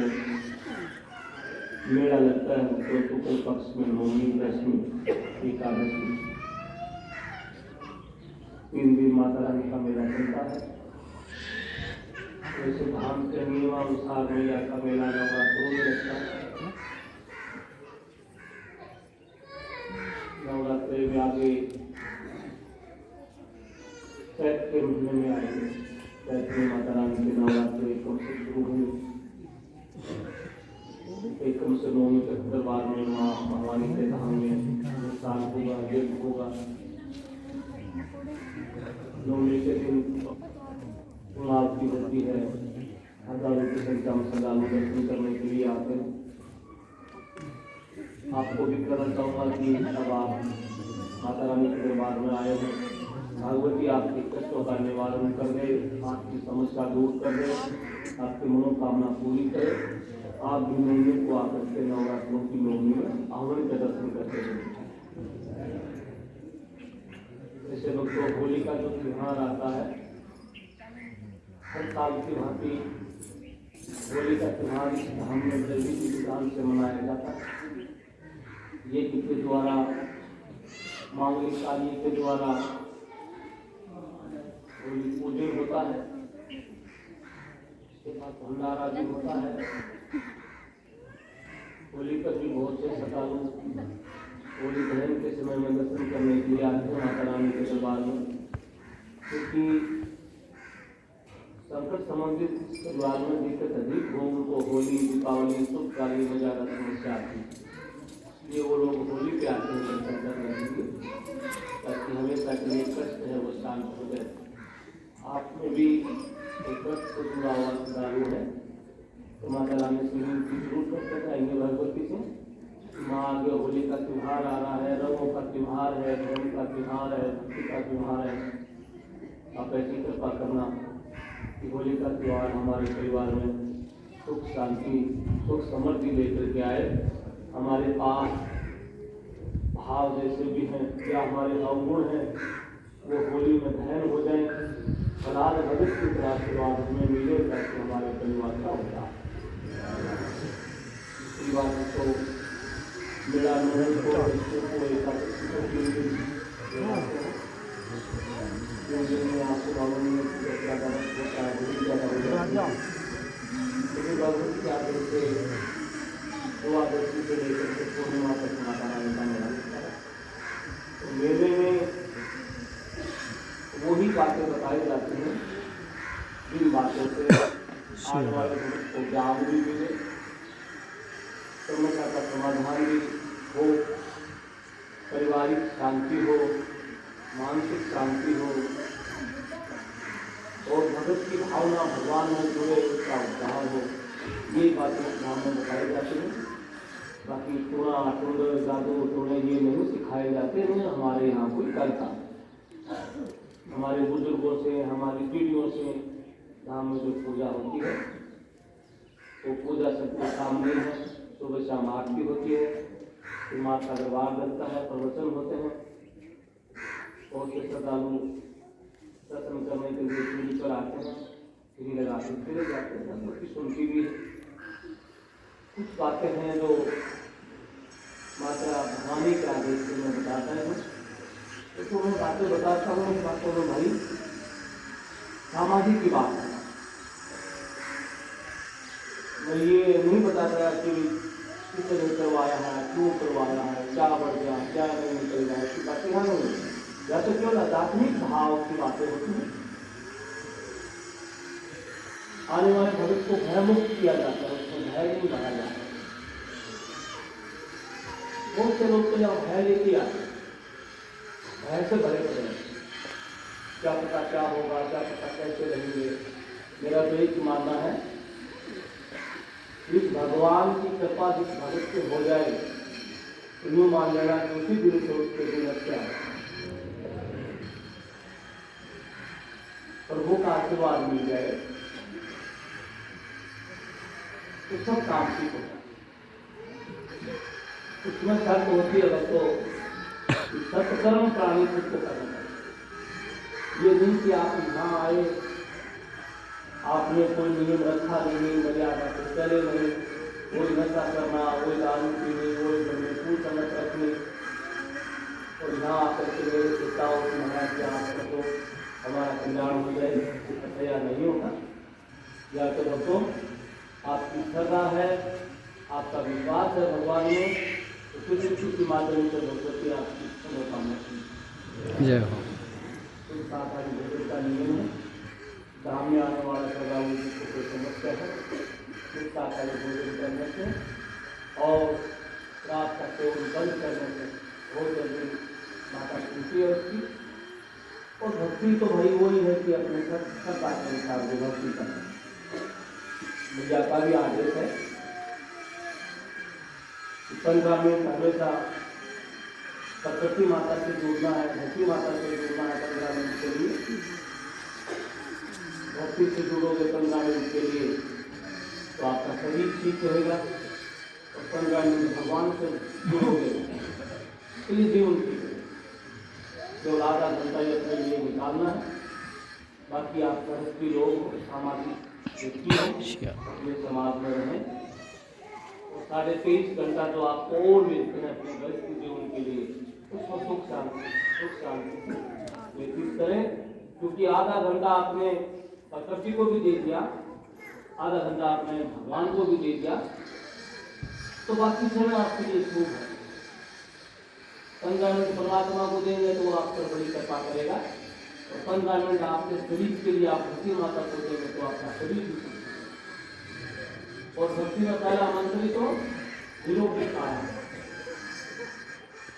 से मेला लगता है शुक्ल पक्ष में नवमी, दशमी, एकादशी, 3 दिन माता रानी का मेला चलता है। वैसे धाम के नियमानुसार मैया का मेला नवरात्रों में लगता है। नवरात्रि में आगे चैत्र के महीने में आएंगे। चैत्र में माता रानी के नवरात्रि एकम से शुरू हुई। एकम से नवमी तक दरबार में माँ भवानी के धाम में साल होगा, यज्ञ होगा। नवमी के दिन आरती होती है। हजारों की संख्या में श्रद्धालु दर्शन करने के लिए आते हैं। आपको भी कहना चाहूँगा कि अब आप माता रानी के दरबार में आए हैं, भगवती आपके कष्टों का निवारण कर दे, आपकी समस्या दूर कर दे, आपकी मनोकामना पूरी करे। आप भी नवमी को आकर के नवरात्रों की नवमी में आवन के दर्शन करते हैं। जैसे दोस्तों होली का जो त्योहार आता है, हर साल की भांति होली का त्योहार इस धाम में जल्दी की विधान से मनाया जाता है। ये के द्वारा, मांगलिक कार्य के द्वारा होली पूजन होता है। इसके बाद भंडारा भी होता है। होली पर भी बहुत से श्रद्धालु होली दहन के समय में दर्शन करने के लिए आते हैं माता रानी के दरबार में, क्योंकि संकट संबंधित परिवार में दिक्कत अधिक हो, उनको होली, दीपावली, शुभ कार्य में ज़्यादा समस्या आती है। ये वो लोग होली पे आते हैं दर्शन करने के लिए, ताकि हमेशा के लिए कष्ट है वो शांत हो जाए। आप में भी एक कष्ट से जुड़ा हुआ श्रद्धालु है तो माता रानी से विनती जरूर करते जाएंगे भगवती से। माँ आगे होली का त्योहार आ रहा है, रंगों का त्योहार है, धर्म का त्योहार है, भक्ति का त्योहार है। आप ऐसी कृपा करना कि होली का त्योहार हमारे परिवार में सुख शांति, सुख समृद्धि लेकर के आए। हमारे पास भाव जैसे भी हैं या हमारे अवगुण हैं वो होली में दहन हो जाए। प्रहलाद भगत की तरह आशीर्वाद हमें मिले ताकि हमारे परिवार का होता है। इसकी बात तो मेरा अनुभव को आपको बाबा ने ज़्यादा होता है, बहुत ज़्यादा हो जाता है। भगवती के आदर से द्वादशी से लेकर के पूर्णिमा तक माता रानी का मेला लगता है। तो मेले में वही बातें बताई जाती हैं जिन बातों से आने वाले भक्त को ज्ञान भी मिले, समस्या का समाधान भी हो, पारिवारिक शांति हो, मानसिक शांति हो और भगत की भावना भगवान में जुड़े उसका उद्धार हो। ये बातें नाम में बताई जाती हैं। बाकी टूणा टूंड जादू टूणे ये नहीं सिखाए जाते हैं। हमारे यहाँ कोई करता, हमारे बुजुर्गों से, हमारी पीढ़ियों से धाम में जो पूजा होती है वो पूजा सबके सामने है। सुबह शाम आरती होती है, फिर माँ का दरबार लगता है, प्रवचन होते हैं। बहुत से श्रद्धालु दर्शन करने के लिए सीढ़ी पर आते हैं, सीढ़ी लगा के फिर जाते हैं, सबकी सुनती भी है। कुछ बातें हैं जो माता भवानी के आदेश से मैं बताता हूँ। तो मैं बातें बताता हूँ, इस बातों में भाई सामाजिक की बात है। मैं ये नहीं बता रहा कि किसने करवाया है, क्यों करवाया है, क्या बढ़ गया, क्या नहीं निकल गया, इसकी बातें यहाँ नहीं होती। या तो केवल आध्यात्मिक भाव की बातें होती हैं। आने वाले भविष्य को भयमुक्त किया जाता है, उसमें भय नहीं बढ़ाया जाता है। बहुत से लोग तो यहाँ भय लेके आते हैं, भय से भरे पड़े हैं। क्या पता क्या होगा, क्या पता कैसे रहेंगे। मेरा तो एक मानना है इस भगवान की कृपा जिस भगत से हो जाए तो यूँ मान लेना कि उसी दिन से उसके दिन अच्छा है, प्रभु का आशीर्वाद मिल जाए तो सब काम ठीक होगा। उसमें शर्त होती है तो सत्कर्म प्राणी खुद को करना चाहिए। ये नहीं कि आप यहाँ आए, आपने कोई नियम रखा नहीं, मर्यादा से चले नहीं, कोई नशा करना, कोई दारू पीने, कोई घर में कुसंगत रखने, और यहाँ आकर के मेरे पिताओं से महाराज के आप तो हमारा कल्याण हो जाए, ऐसा नहीं होता। या तो भक्तों आपकी श्रद्धा है, आपका विश्वास है भगवान में, तो किसी माध्यम से भगवती आपकी मनोकामना की जय हो। तो साधारण भोजन का नियम है, सामने आने वाला श्रद्धालु जिसको कोई समस्या है उस साधारण भोजन करने से और रात का सेवन बंद करने से बहुत जल्दी माता खुशी है उसकी। और भक्ति तो भाई वही है कि अपने सब बात के अनुसार जो भक्ति करना भैया का भी आदेश है। 15 मिनट हमेशा प्रकृति माता से जुड़ना है, धरती माता से जुड़ना है 15 मिनट के लिए। भक्ति से जुड़ोगे 15 मिनट के लिए तो आपका शरीर ठीक रहेगा, और 15 मिनट भगवान से जुड़ोगे तो ये जीवन ठीक है। केवल आधा घंटा ही अपने लिए निकालना है, बाकी आप गृहस्थी लोग सामाजिक व्यक्ति हैं, अपने समाज में रहें, और 23.5 घंटा जो आपको और मिलते हैं अपने गृहस्थी जीवन के लिए उसको सुख शांति व्यतीत करें। क्योंकि आधा घंटा आपने प्रकृति को भी दे दिया, आधा घंटा आपने भगवान को भी दे दिया, तो बाकी समय आपके लिए शुभ है। 15 मिनट परमात्मा को देंगे तो वो आप पर बड़ी कृपा करेगा, और 15 मिनट आपके शरीर के लिए आप धरती माता को देंगे तो आपका शरीर भी शुभ है। और भक्ति में पहला मंत्र ही तो निरोगी काया,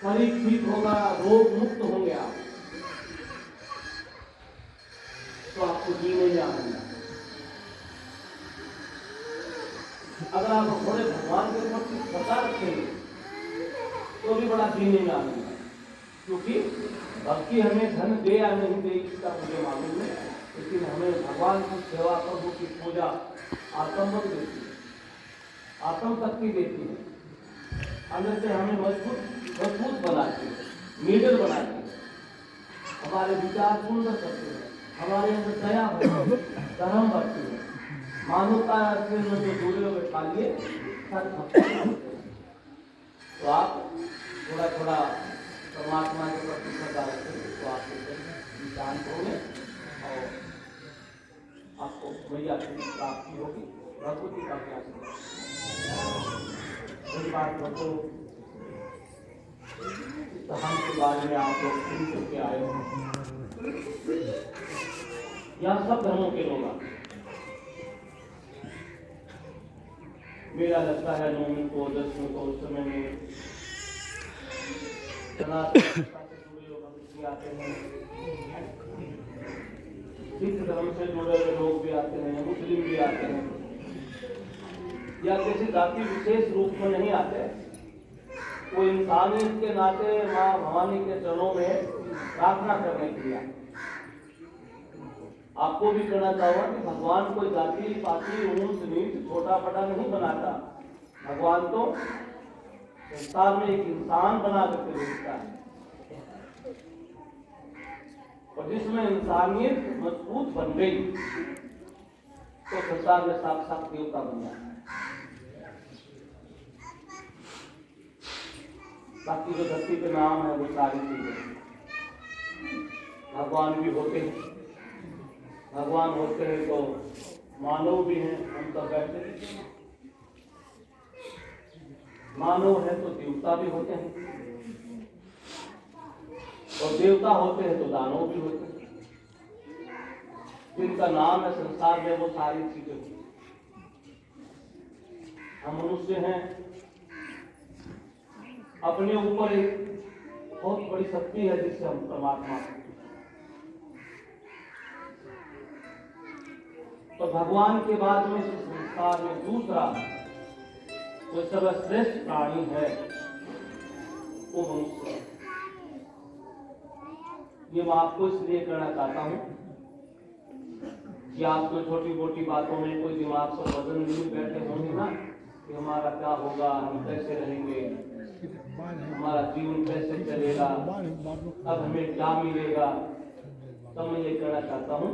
शरीर ठीक होगा, रोग मुक्त होंगे आप, तो आपको जीने में आनंद। अगर आप थोड़े भगवान के ऊपर श्रद्धा रखेंगे तो भी बड़ा जीने में आनंद है। क्योंकि भक्ति हमें धन दे या नहीं दे इसका मुझे मालूम है, लेकिन हमें भगवान की सेवा, प्रभु की पूजा आत्मबल देती है, आत्मशक्ति देती है, अंदर से हमें मजबूत बनाती है, निडर बनाती है, हमारे विचार सुंदर करते हैं, हमारे अंदर दया धर्म बढ़ती है, मानवता से जो जुड़े हुए खा लिए तो आप थोड़ा थोड़ा परमात्मा के प्रति श्रद्धा रखेंगे तो आप शांत होंगे और आपको मैया की प्राप्ति होगी, भगवती का प्यास। इस बात को हम के बारे में आप लोग सुन करके आए हैं, यहाँ सब धर्मों के लोग आते हैं। मेरा लगता है 9वीं को 10वीं को उस समय में जुड़े लोग आते हैं, सिख धर्म से जुड़े हुए लोग भी आते हैं, मुस्लिम भी आते हैं, या किसी जाति विशेष रूप में नहीं आते। वो इंसानियत के नाते माँ भवानी के चरणों में प्रार्थना करने के लिए। आपको भी कहना चाहूँगा कि भगवान कोई जाति पाति ऊंच नीच छोटा बड़ा नहीं बनाता। भगवान तो संसार में एक इंसान बना करके भेजता है, और जिसमें इंसानियत मजबूत बन गई तो संसार में साक्षात देवता बन जाता है। बाकी जो धरती के नाम है वो सारी चीजें भगवान भी होते हैं, भगवान होते हैं तो मानव भी हैं, हम सब बैठे मानव है तो देवता भी होते हैं, और देवता होते हैं तो दानव भी होते हैं। जिनका नाम है संसार में वो सारी चीजें होती हैं। हम मनुष्य हैं, अपने ऊपर एक बहुत बड़ी शक्ति है जिससे हम परमात्मा, तो भगवान के बाद में इस संसार में दूसरा जो सर्वश्रेष्ठ प्राणी है वो मनुष्य। ये मैं आपको इसलिए कहना चाहता हूँ कि आपको छोटी मोटी बातों में कोई दिमाग से वजन नहीं बैठे होंगे ना कि हमारा क्या होगा, हम कैसे रहेंगे, हमारा जीवन कैसे चलेगा, अब हमें क्या मिलेगा। तब मैं ये कहना चाहता हूँ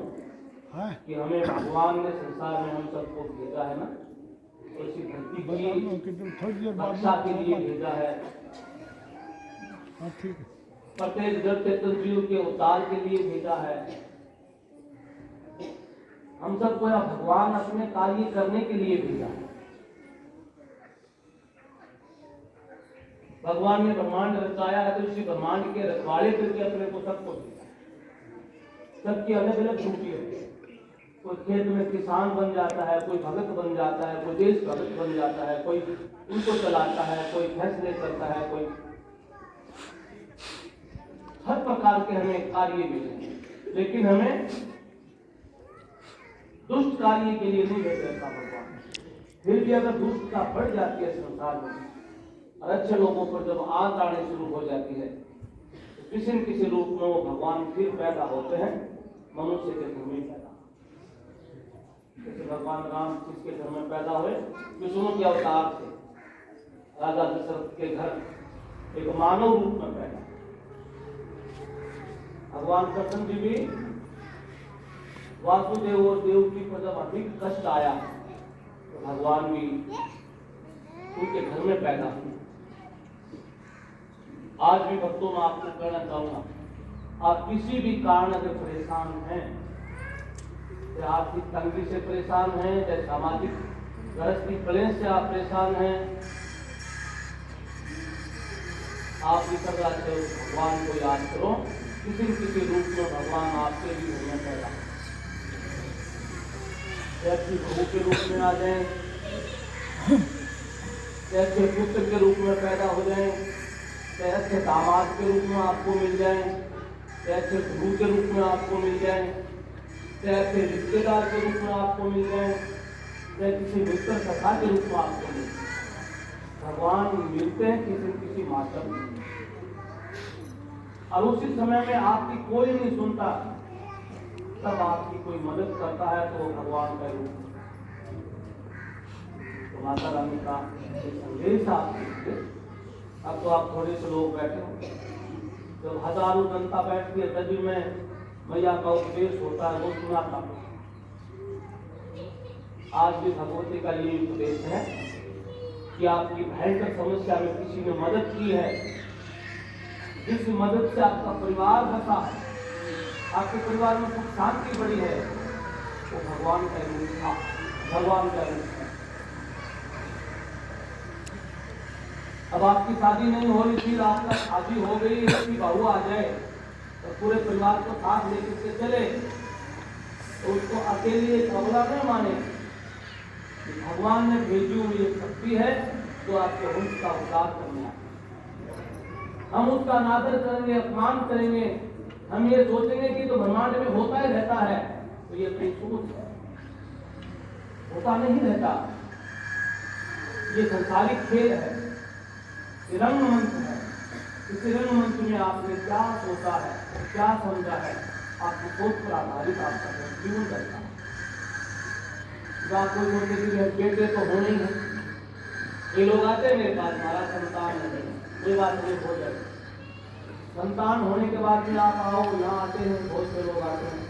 कि हमें भगवान ने संसार में हम सबको भेजा है ना, तो इसी धरती की रक्षा के लिए भेजा है। प्रत्येक जड़ चेतन जीव के उद्धार के लिए भेजा है। हम सबको यह भगवान अपने कार्य करने के लिए भेजा है। भगवान ने ब्रह्मांड रचाया है, तो इसी ब्रह्मांड के रखवाले करके अपने को सबको भेजा। सबकी अलग अलग ड्यूटी है। कोई खेत में किसान बन जाता है, कोई भगत बन जाता है, कोई देश भगत बन जाता है, कोई उनको चलाता है, कोई फैसले करता है, कोई हर प्रकार के हमें कार्य मिले। लेकिन हमें दुष्ट कार्य के लिए नहीं भेज रखा भगवान। फिर भी अगर दुष्टता बढ़ जाती है संसार में और अच्छे लोगों पर जब आग आने शुरू हो जाती है, तो किसी न किसी रूप में वो भगवान फिर पैदा होते हैं मनुष्य के घर में पैदा। जैसे भगवान राम जिसके घर में पैदा हुए, विष्णु के अवतार थे, राजा दशरथ के घर एक मानव रूप में पैदा। भगवान कृष्ण जी भी वासुदेव और देवकी पर जब अधिक कष्ट आया तो भगवान भी उनके घर में पैदा हुए। आज भी भक्तों में आपको कहना चाहूंगा, आप किसी भी कारण से परेशान हैं, चाहे आर्थिक तंगी से परेशान हैं, चाहे सामाजिक गृहस्थी क्लेश से आप परेशान हैं, आप इस तरह से भगवान को याद करो। किसी न किसी रूप में भगवान आपके भी घर में पैदा, जैसे बहू के रूप में आ जाए, जैसे पुत्र के रूप में पैदा हो जाए, ऐसे दामाद के रूप में आपको मिल जाए, ऐसे गुरु के रूप में आपको मिल जाए, ऐसे रिश्तेदार के रूप में आपको मिल जाए, या किसी मित्र सखा के रूप में आपको मिल जाए। भगवान मिलते हैं किसी न किसी माध्यम में, और उसी समय में आपकी कोई नहीं सुनता, तब आपकी कोई मदद करता है तो वो भगवान का रूप। तो माता रानी का संदेश आपके, अब तो आप थोड़े से लोग बैठे हो, जब हजारों जनता बैठती है तभी में मैया का उपदेश होता है, वो सुनाता हूं। आज भी भगवती का ये उपदेश है कि आपकी भयंकर समस्या में किसी ने मदद की है, जिस मदद से आपका परिवार बसा है, आपके परिवार में सुख शांति बढ़ी है, वो भगवान का रूप था, भगवान का रूप है। अब आपकी शादी नहीं हो रही थी, आपका शादी हो गई, आपकी बहू आ जाए तो पूरे परिवार को साथ लेकर के चले, तो उसको अकेले अबला न माने। भगवान ने भेजी हुई एक शक्ति है जो आपके वंश का उद्धार करने आती है। हम उसका अनादर करेंगे, अपमान करेंगे, हम ये सोचेंगे कि तो ब्रह्मांड में होता ही रहता है, तो ये कोई सोच है, होता नहीं रहता। ये संसारिक खेल है, ये रंगमंच है। इस रंगमंच में आपने क्या सोचा है, क्या समझा है, आपकी सोच पर आधारित आपका जीवन करता है। कोई बोलते कि बेटे तो होने ही है, ये लोग आते हैं मेरे पास, हमारा संतान नहीं, ये बात मुझे हो जाए। संतान होने के बाद में आप आओ, यहाँ आते हैं, बहुत से लोग आते हैं,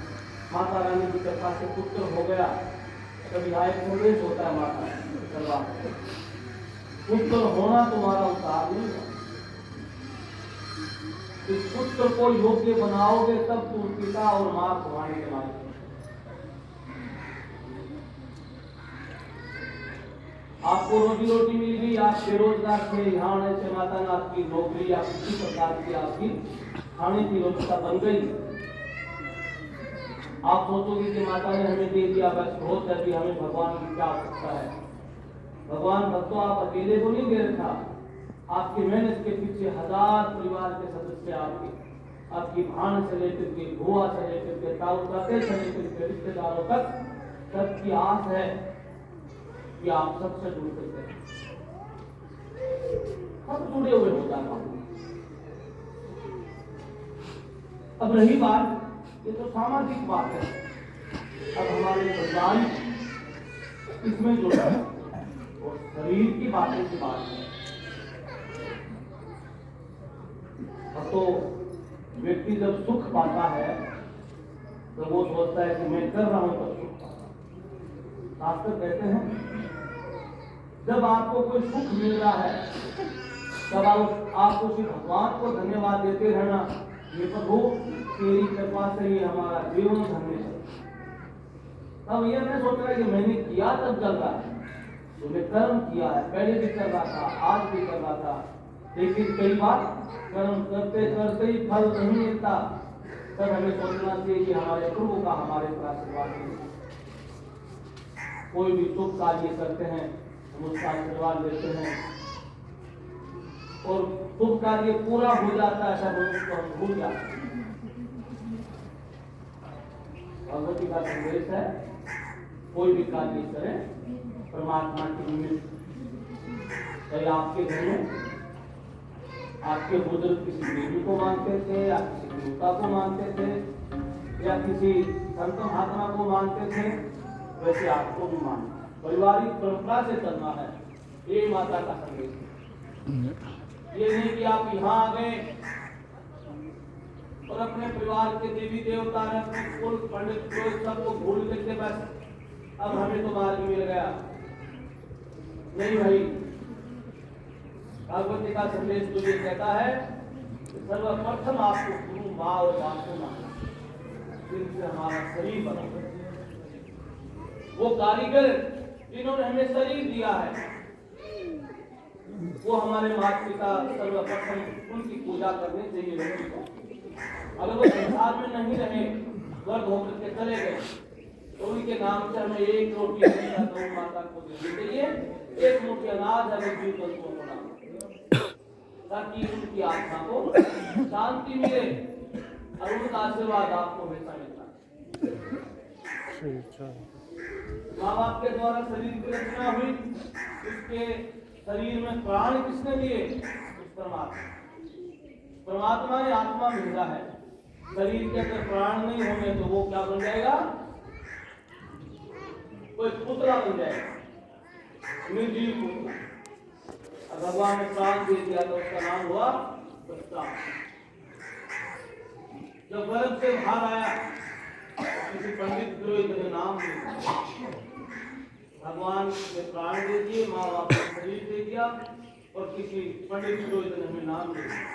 माता रानी की कृपा से पुत्र हो गया, कभी आए संदेश होता है माता चलवा, पुत्र होना तुम्हारा उद्धार नहीं है। इस पुत्र को योग्य बनाओगे तब तुम पिता और मां तुम्हारे के लायक। आपको रोजी रोटी मिल गई, आप बेरोजगार थे, यहाँ आने से माता ने आपकी नौकरी या किसी प्रकार की आपकी खाने की व्यवस्था बन गई। आप सोचोगे कि माता ने हमें दे दिया, बस बहुत है, भी हमें भगवान की क्या आवश्यकता है। भगवान भक्तों आप अकेले को नहीं दे रखा, आपकी मेहनत के पीछे हजार परिवार के सदस्य आपकी भाण से लेकर के, बुआ से लेकर के, ताऊ चाचे से लेकर के, रिश्तेदारों तक सबकी आस है कि आप सबसे जुड़ सकते हैं, सब जुड़े हुए हो जाता हूं। अब रही बात, ये तो सामाजिक बात है, अब हमारे परिवार इसमें जुड़ा है और शरीर की बातें की बात है। तो व्यक्ति जब सुख पाता है तो वो सोचता है कि मैं कर रहा हूं तो शास्त्र कहते हैं जब आपको कोई सुख मिल रहा है तब आपको सिर्फ भगवान को धन्यवाद देते रहना, ये प्रभु तेरी कृपा से ही हमारा जीवन धन्य है। तब यह नहीं सोच रहा कि मैंने किया तब चल रहा है, तुमने कर्म किया है, पहले भी कर रहा था, आज भी कर रहा था, लेकिन कई बार कर्म करते करते ही फल नहीं मिलता। तब हमें सोचना चाहिए कि हमारे प्रभु का हमारे पर आशीर्वाद है। कोई भी शुभ कार्य करते हैं हम उसका आशीर्वाद लेते हैं और शुभ कार्य पूरा हो जाता है तब उसको हम भूल जाते हैं। भगवती का संदेश है कोई भी कार्य करें परमात्मा के निमित्त। चाहे आपके घर में आपके बुजुर्ग किसी देवी को मानते थे या किसी देवता को मानते थे या किसी संत महात्मा को मानते थे, वैसे आपको भी मानना, पारिवारिक परंपरा से चलना है। ये माता का संदेश है। ये नहीं कि आप यहाँ आ गए और अपने परिवार के देवी देवता ने अपने कुल पंडित सबको भूल करके बस अब हमें तो मार्ग मिल गया। नहीं भाई, भगवती का संदेश तो ये कहता है कि सर्वप्रथम आपको गुरु माँ और बाप को मानना, जिनसे हमारा शरीर बना। वो कारीगर जिन्होंने हमें शरीर दिया है वो हमारे माता पिता सर्वप्रथम उनकी पूजा करनी चाहिए। अगर वो संसार में नहीं रहे, स्वर्ग होकर के चले गए, तो उनके नाम से हमें एक रोटी गौ माता को देनी चाहिए, एक मुट्ठी अनाज हमें जीव जंतुओं को नाम, ताकि उनकी आत्मा को शांति मिले और उनका आशीर्वाद आपको हमेशा मिलता है। माँ बाप के द्वारा शरीर की रचना हुई, उसके शरीर में प्राण किसने दिए? उस परमात्मा ने आत्मा भेजा है। शरीर के अंदर प्राण नहीं होंगे तो वो क्या बन जाएगा? कोई पुतला बन जाएगा, निर्जीव पुतला। और भगवान ने प्राण दे दिया तो उसका नाम हुआ बच्चा। जब गर्भ से बाहर आया किसी पंडित पुरोहित ने नाम दिया, भगवान ने प्राण दे दिए, माँ बाप ने शरीर दे दिया और किसी पंडित पुरोहित ने हमें नाम दे दिया।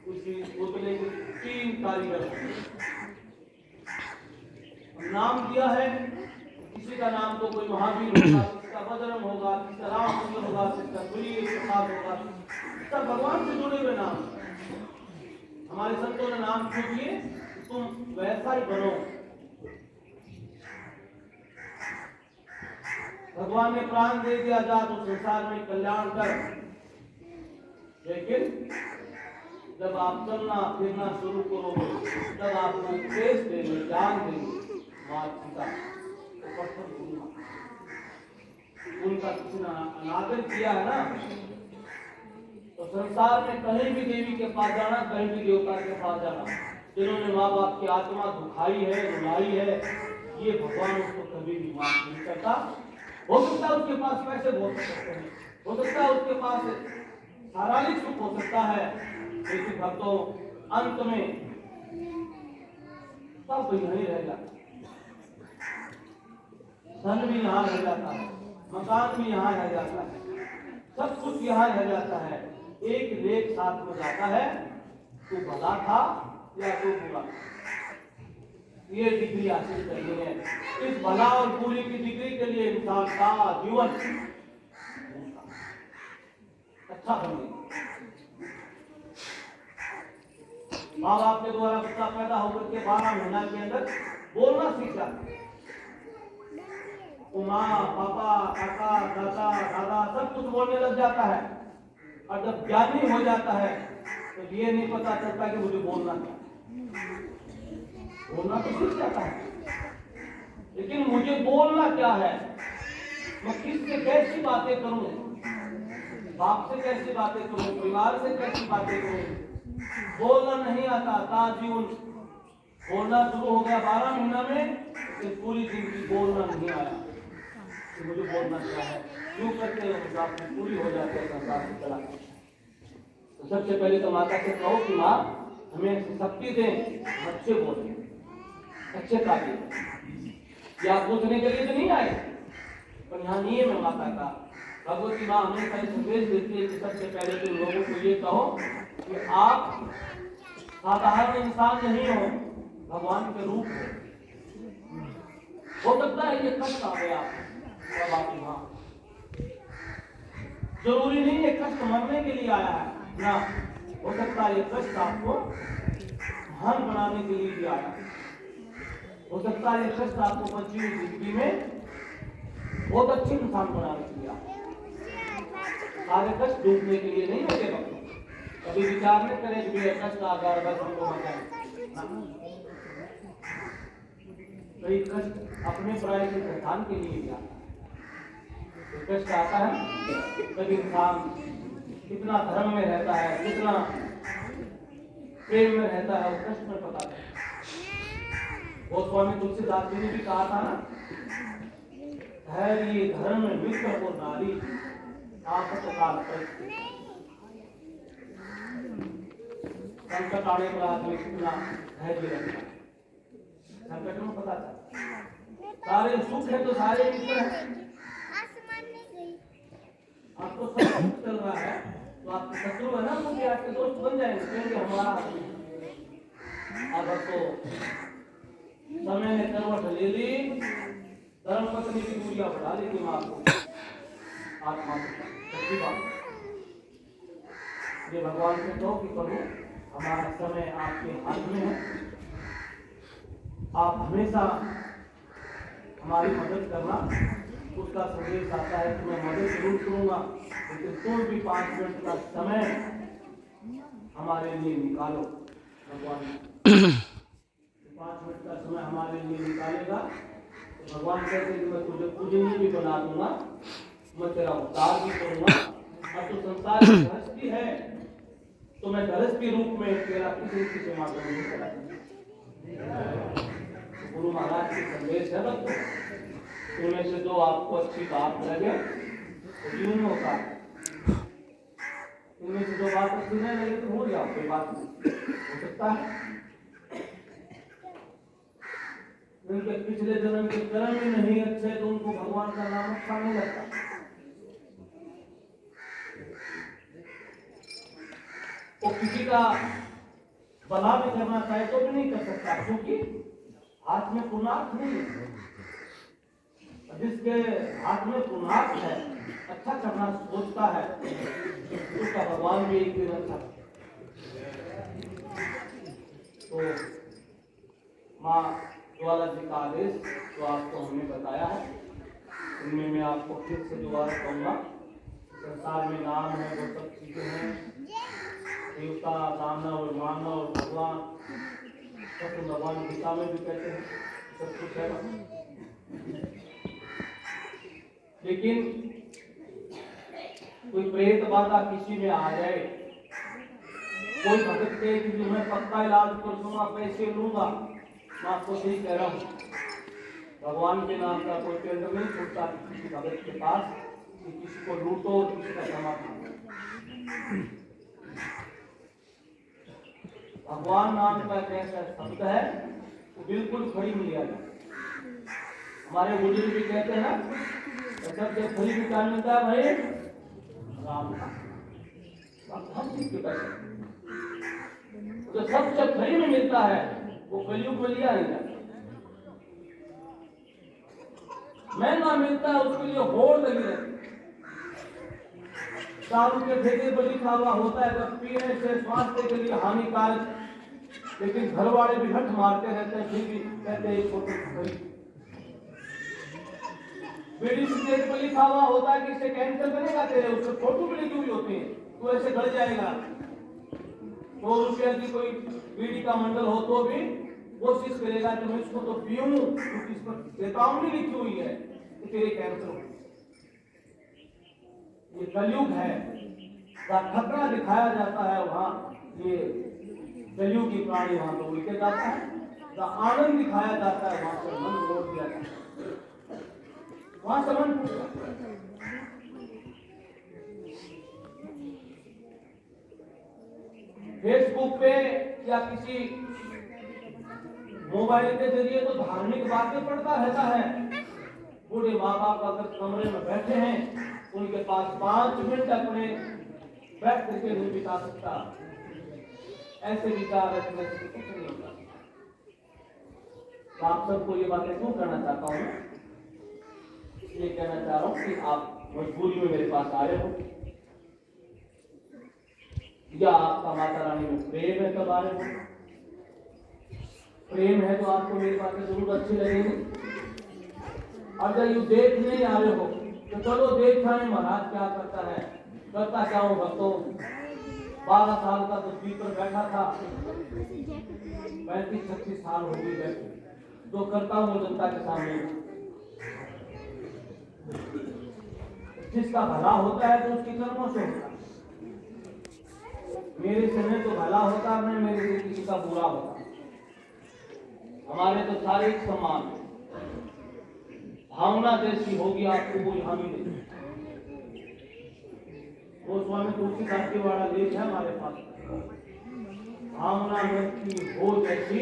उसी पुतले के 3 कारीगर नाम दिया है। किसी का नाम तो कोई महावीर होगा, किसका बजरंग होगा, किसका रामचंद्र होगा, किसका सूर्य प्रसाद होगा, सब भगवान से जुड़े हुए नाम। हमारे संतों ने नाम क्यों दिए? तुम वैसा ही बनो। भगवान ने प्राण दे दिया, जा तो संसार में कल्याण कर। लेकिन जब आप चलना फिरना शुरू करोगे, जब आपको उपदेश देंगे, ज्ञान देंगे माता पिता, उनका किसी ने अनादर किया है ना, तो संसार में कहीं भी देवी के पास जाना, कहीं भी देवता के पास जाना, जिन्होंने माँ बाप की आत्मा दुखाई है, रुलाई है, ये भगवान उसको कभी भी माफ नहीं करता। हो सकता है उसके पास पैसे बहुत सकते हैं, हो सकता है उसके पास शारीरिक सुख हो सकता है, लेकिन भक्तों अंत में सब यहीं रह जाता है। धन भी यहाँ रह जाता है, मकान भी यहाँ रह जाता है, सब कुछ यहाँ रह जाता है। एक लेख साथ में जाता है, तू भला था या तू बुरा। ये डिग्री हासिल करनी है। इस भला और बुरी की डिग्री के लिए इंसान का जीवन अच्छा बने। माँ बाप के द्वारा बच्चा पैदा होकर के 12 महीना के अंदर बोलना सीख जाता है। माँ पापा काका दादा दादा सब कुछ बोलने लग जाता है, और जब ज्ञानी हो जाता है तो ये नहीं पता चलता कि मुझे बोलना क्या। बोलना तो सीख जाता है, लेकिन मुझे बोलना क्या है, मैं किससे कैसी बातें करूं, बाप से कैसी बातें करूं, परिवार से कैसी बातें करूं, बोलना नहीं आता था। जीवन बोलना शुरू हो गया 12 महीना में, लेकिन पूरी जिंदगी बोलना नहीं आया कि मुझे बोलना क्या है। क्यों करते हैं बात में पूरी हो जाती है संसार से चला। तो सबसे पहले तो माता से कहो कि माँ हमें शक्ति दें, अच्छे बोले, अच्छे अच्छे कार्य या पूछने के लिए तो नहीं आए, पर यहाँ नियम है माता का। भगवती माँ हमेशा संदेश देती है कि सबसे पहले तो लोगों को ये कहो कि आप साधारण इंसान नहीं हो, भगवान के रूप हो सकता है ये कष्ट आ गया तब आप यहाँ, जरूरी नहीं है कष्ट मरने के लिए आया है ना, हो सकता है ये कष्ट आपको महान बनाने के लिए भी आया, हो सकता है ये कष्ट आपको बची हुई जिंदगी में बहुत अच्छे इंसान बनाने के लिए आया, सारे कष्ट डूबने के लिए नहीं होते वक्त। कभी विचार नहीं करें कि ये कष्ट आ गया बस हमको मर जाए, कई कष्ट अपने पराये के पहचान के लिए भी आता है। कष्ट आता है तब इंसान कितना धर्म में रहता है, कितना प्रेम में रहता है, वो कष्ट में पता है। वो स्वामी तुलसीदास जी ने भी कहा था ना, धैर्य धर्म मित्र और नारी आफत काल पर, संकट आने पर आदमी कितना धैर्य रखता है, संकट में पता चलता। सारे सुख है तो सारे मित्र हैं, आपको सब सुख चल रहा है तो आपके शत्रु है ना, क्योंकि आपके दोस्त बन जाएंगे, क्योंकि हमारा अब तो समय ने करवट ले ली, धर्म पत्नी की दूरियां बढ़ा ली थी मां को, आत्मा सच्ची बात। ये भगवान से कहो कि प्रभु हमारा समय आपके हाथ में है, आप हमेशा हमारी मदद करना। उसका संदेश आता है कि मैं मदद जरूर करूंगा, लेकिन तुम भी 5 मिनट का समय हमारे लिए निकालो। भगवान 5 मिनट का समय हमारे लिए निकालेगा तो भगवान कहते हैं कि मैं तुझे पूजनीय भी बना दूंगा, मैं तेरा उद्धार भी करूंगा, और तो संसार की गृहस्थी है तो मैं गृहस्थी रूप में तेरा किसी की सेवा करूंगा। गुरु महाराज की संदेश है बच्चों, उनमें से जो आपको अच्छी बात लगे तो जीवन में होता है, उनमें से जो बात अच्छी नहीं लगे तो हो जाओ, कोई बात नहीं, हो सकता है उनके पिछले जन्म के कर्म ही नहीं अच्छे तो उनको भगवान का नाम अच्छा नहीं लगता। वो किसी का भला भी करना चाहे तो भी नहीं कर सकता, क्योंकि हाथ में पुण्यार्थ नहीं है। जिसके हाथ में पुण्यार्थ है, अच्छा करना सोचता है, उसका भगवान भी एक दिन अच्छा। तो माँ ज्वाला जी का आदेश जो आपको हमने बताया है, उनमें मैं आपको फिर से दोबारा कहूँगा, संसार में नाम है वो सब चीजें हैं, देवता दानव मानव भगवान सब भगवान गीता में भी कहते हैं सब कुछ है। लेकिन कोई प्रेत बाधा किसी में आ जाए, कोई भगत कहे कि मैं पक्का इलाज कर दूंगा, पैसे लूंगा, मैं आपको सही कह रहा हूँ, भगवान के नाम का कोई केंद्र नहीं छूटता किसी भगत के पास कि किसी को लूटो और किसी का जमा करो। भगवान नाम का एक ऐसा शब्द है वो बिल्कुल खड़ी मिल जाता है। हमारे बुजुर्ग भी कहते हैं ना, सबसे खड़ी भी क्या मिलता है भाई, राम का। हर चीज के पैसे जो सबसे खड़ी में मिलता है वो कलयुग में लिया नहीं जाता, महंगा मिलता है उसके लिए होड़ लगी रहती। दारू के ठेके पर लिखा हुआ होता है बस पीने से स्वास्थ्य के लिए हानिकारक, लेकिन घर वाले भी हट मारते रहते हैं, फिर भी कहते हैं छोटे खरीद। बीड़ी सिगरेट पर लिखा हुआ होता है कि इससे कैंसर बनेगा तेरे, उससे फोटो भी लिखी हुई होती है, तो ऐसे गड़ जाएगा। 100 रुपया की कोई बीड़ी का मंडल हो तो भी कोशिश करेगा कि मैं इसको तो पीऊं, क्योंकि इस पर चेतावनी लिखी हुई है कि तेरे कैंसर हो। ये कलयुग है, खतरा दिखाया जाता है वहाँ, ये कलयुगी प्राणी वहाँ तो उल्टे जाता है, आनंद दिखाया जाता है वहाँ से मन मोड़ दिया जाता है, वहाँ से मन फेसबुक पे या किसी मोबाइल के जरिए तो धार्मिक बातें पढ़ता रहता है। बूढ़े माँ बाप अगर कमरे में बैठे हैं, उनके पास 5 मिनट अपने बैठ करके नहीं बिता सकता। ऐसे विचार रखने से कुछ नहीं होता। तो आप सबको ये बातें क्यों कहना चाहता हूँ? ये कहना चाह रहा हूँ कि आप मजबूरी में मेरे पास आए हो, या आपका माता रानी में प्रेम है तब आ रहे हो। प्रेम है तो आपको मेरी बातें जरूर अच्छी लगेंगी। अगर यू देख नहीं आ रहे हो तो चलो देख आए महाराज क्या करता है। करता क्या हूँ भक्तों, 12 साल का तो पीठ पर बैठा था, 35-36 साल हो गई बैठे, जो करता हूँ जनता के सामने। जिसका भला होता है तो उसकी कर्मों से होता है। मेरे से नहीं तो भला होता, मैं मेरे से किसी का बुरा होता। हमारे तो सारे एक समान, भावना जैसी होगी आपको वो यहाँ मिलेगी। वो स्वामी तुलसीदास जी वाला लेख है हमारे पास, भावना व्यक्ति हो जैसी